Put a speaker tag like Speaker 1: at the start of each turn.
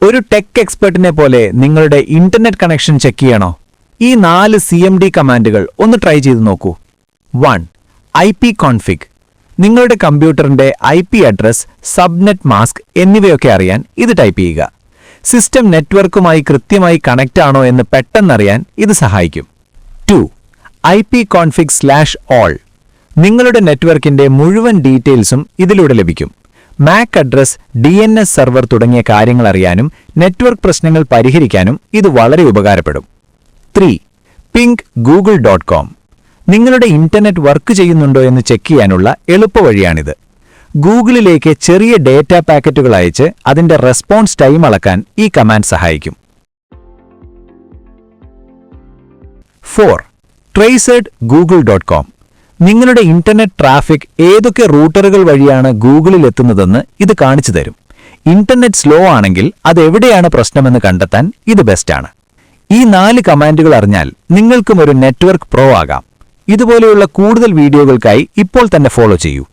Speaker 1: ഒരു ടെക് എക്സ്പെർട്ടിനെ പോലെ നിങ്ങളുടെ ഇന്റർനെറ്റ് കണക്ഷൻ ചെക്ക് ചെയ്യണോ? ഈ 4 CMD കമാൻഡുകൾ ഒന്ന് ട്രൈ ചെയ്ത് നോക്കൂ. 1. IP config. നിങ്ങളുടെ കമ്പ്യൂട്ടറിന്റെ IP അഡ്രസ്, സബ്നെറ്റ് മാസ്ക് എന്നിവയൊക്കെ അറിയാൻ ഇത് ടൈപ്പ് ചെയ്യുക. സിസ്റ്റം നെറ്റ്വർക്കുമായി കൃത്യമായി കണക്റ്റ് ആണോ എന്ന് പെട്ടെന്നറിയാൻ ഇത് സഹായിക്കും. 2. IP config/all. നിങ്ങളുടെ നെറ്റ്വർക്കിന്റെ മുഴുവൻ ഡീറ്റെയിൽസും ഇതിലൂടെ ലഭിക്കും. മാക് അഡ്രസ്, DNS സെർവർ തുടങ്ങിയ കാര്യങ്ങൾ അറിയാനും നെറ്റ്വർക്ക് പ്രശ്നങ്ങൾ പരിഹരിക്കാനും ഇത് വളരെ ഉപകാരപ്പെടും. 3. ping.google.com. നിങ്ങളുടെ ഇന്റർനെറ്റ് വർക്ക് ചെയ്യുന്നുണ്ടോ എന്ന് ചെക്ക് ചെയ്യാനുള്ള എളുപ്പവഴിയാണിത്. ഗൂഗിളിലേക്ക് ചെറിയ ഡേറ്റ പാക്കറ്റുകൾ അയച്ച് അതിന്റെ റെസ്പോൺസ് ടൈം അളക്കാൻ ഈ കമാൻഡ് സഹായിക്കും. 4. traced.google.com. നിങ്ങളുടെ ഇന്റർനെറ്റ് ട്രാഫിക് ഏതൊക്കെ റൂട്ടറുകൾ വഴിയാണ് ഗൂഗിളിൽ എത്തുന്നതെന്ന് ഇത് കാണിച്ചു തരും. ഇന്റർനെറ്റ് സ്ലോ ആണെങ്കിൽ അതെവിടെയാണ് പ്രശ്നമെന്ന് കണ്ടെത്താൻ ഇത് ബെസ്റ്റാണ്. ഈ 4 കമാൻഡുകൾ അറിഞ്ഞാൽ നിങ്ങൾക്കും ഒരു നെറ്റ്വർക്ക് പ്രോ ആകാം. ഇതുപോലെയുള്ള കൂടുതൽ വീഡിയോകൾക്കായി ഇപ്പോൾ തന്നെ ഫോളോ ചെയ്യൂ.